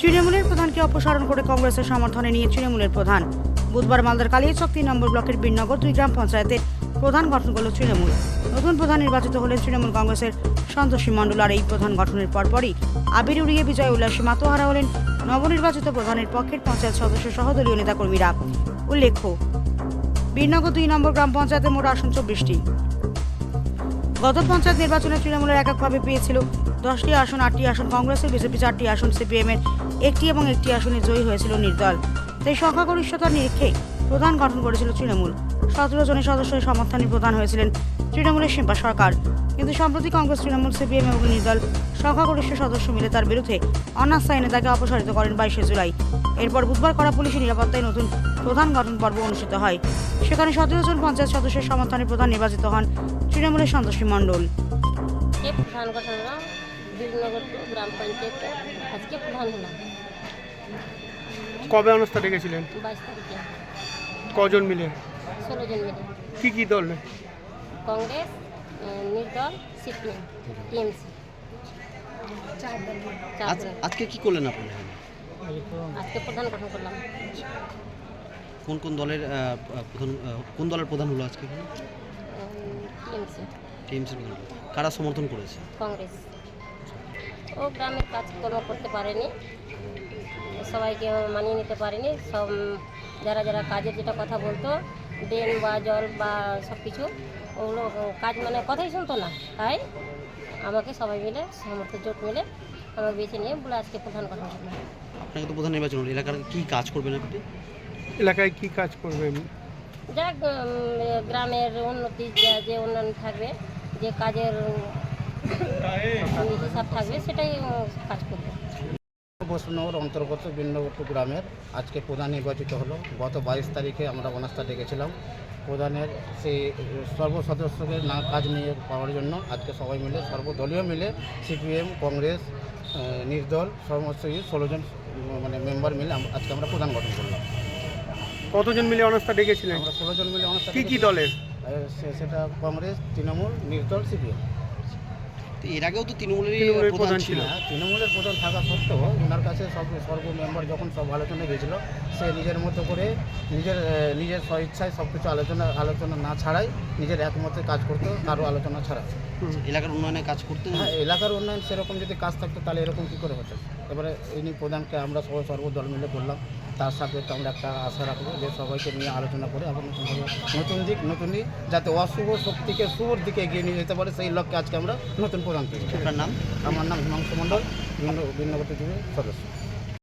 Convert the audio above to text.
তৃণমূলের প্রধানকে অপসারণ করে কংগ্রেসের সমর্থনে নিয়ে তৃণমূলের প্রধান। বুধবার মালদার কালিয়াচক 3 নম্বর ব্লকের বীরনগর 2 গ্রাম পঞ্চায়েতের প্রধান গঠন করল তৃণমূল। নতুন প্রধান নির্বাচিত হলেন তৃণমূল কংগ্রেসের সন্তোষী মণ্ডল। আর এই প্রধান গঠনের পরপরই আবির উড়িয়ে বিজয় উল্লাসে মাতোহারা হলেন নবনির্বাচিত প্রধানের পক্ষের পঞ্চায়েত সদস্য সহ দলীয় নেতাকর্মীরা। উল্লেখ্য, বীরনগর 2 নম্বর গ্রাম পঞ্চায়েতে মোট আসন 24টি। গত পঞ্চায়েত নির্বাচনে তৃণমূলের এককভাবে পেয়েছিল 10টি আসন, 8টি আসন কংগ্রেসের, বিজেপি 4টি আসন, সিপিএমের 1টি এবং 1টি আসনে জয়ী হয়েছিল নির্দল। তাই সংখ্যাগরিষ্ঠতার নিরিখে প্রধান গঠন করেছিল তৃণমূল। 17 জনের সদস্যের সমর্থনে প্রধান হয়েছিলেন তৃণমূলের শিম্পা সরকার। কিন্তু সম্প্রতি কংগ্রেস, তৃণমূল, সিপিএম এবং নির্দল সংখ্যাগরিষ্ঠ সদস্য মিলে তার বিরুদ্ধে অনাস্থা এনে তাকে অপসারিত করেন 22শে জুলাই। এরপর বুধবার কড়া পুলিশি নিরাপত্তায় নতুন প্রধান গঠন পর্ব অনুষ্ঠিত হয়। সেখানে 17 জন পঞ্চায়েত সদস্যের সমর্থনে প্রধান নির্বাচিত হন তৃণমূলের সন্তোষী মণ্ডল। প্রধান গঠন হলাম বীরনগর গ্রাম পঞ্চায়েতে, আজকে প্রধান হলাম। কবে অনাস্থা ডেকেছিলেন? 22 তারিখে। কজন মিলে? 16 জন মিলে। কি দল? কংগ্রেস, নির্দল, সিপিএম, টিএমসি। আজকে কি করলেন আপনি? আজকে প্রধান গঠন করলাম। কোন দলের প্রধান, কোন দলের প্রধান হলো আজকে? টিএমসি। টিএমসির প্রধান হলো। কারা সমর্থন করেছে? কংগ্রেস। ও গ্রামের কাজকর্ম করতে পারেনি, সবাইকে মানিয়ে নিতে পারেনি। সব যারা যারা কাজের যেটা কথা বলতো, ড্রেন বা জল বা সব কিছু, ওগুলো কাজ মানে কথাই শুনতো না। তাই আমাকে সবাই মিলে সমর্থন জোট মিলে আমাকে বেছে নিয়ে বলে আজকে প্রধান গঠন করলাম। আপনাকে তো প্রধান নির্বাচন হলো, এলাকার কি কাজ করবেন আপনি? এলাকায় কি কাজ করবেন? যা গ্রামের উন্নতি, যে উন্নয়ন থাকবে, যে কাজের হিসাব থাকবে, সেটাই কাজ করবে। বৈষ্ণবনগর অন্তর্গত বীরনগর গ্রামের আজকে প্রধান নির্বাচিত হলো। গত 22 তারিখে আমরা অনাস্থা ডেকেছিলাম প্রধানের সেই সর্বসদস্যকে না কাজ নিয়ে পাওয়ার জন্য। আজকে সবাই মিলে, সর্বদলীয় মিলে, সিপিএম, কংগ্রেস, নির্দল সমস্ত 16 জন মানে মেম্বার মিলে আজকে আমরা প্রধান গঠন করলাম। কতজন মিলে অনাস্থা ডেকেছিলেন? আমরা 16 জন মিলে অনাস্থা। কি দলের? সেটা কংগ্রেস, তৃণমূল, নির্দল, সিপিএম। এর আগেও তো তৃণমূলের প্রধান ছিল। তৃণমূলের প্রধান থাকা সত্ত্বেও ওনার কাছে সর্ব মেম্বার যখন সব আলোচনায় গেছিল, সে নিজের মতো করে নিজের স্বইচ্ছায় সব কিছু আলোচনা না ছাড়াই নিজের একমতে কাজ করতো, কারো আলোচনা ছাড়া। এলাকার উন্নয়নে কাজ করতে। হ্যাঁ, এলাকার উন্নয়ন সেরকম যদি কাজ থাকতো তাহলে এরকম কী করে হতো। এবারে ইনি প্রধানকে আমরা সবাই সর্বদল মিলে করলাম। তার সাথে তো আমরা একটা আশা রাখবো যে সবাইকে নিয়ে আলোচনা করে আবার নতুন যাতে অশুভ শক্তিকে শুভর দিকে এগিয়ে নিয়ে যেতে পারে, সেই লক্ষ্যে আজকে আমরা নতুন প্রধান পেয়েছি। আপনার নাম? আমার নাম হিমাংশু মণ্ডল, বীরনগর সদস্য।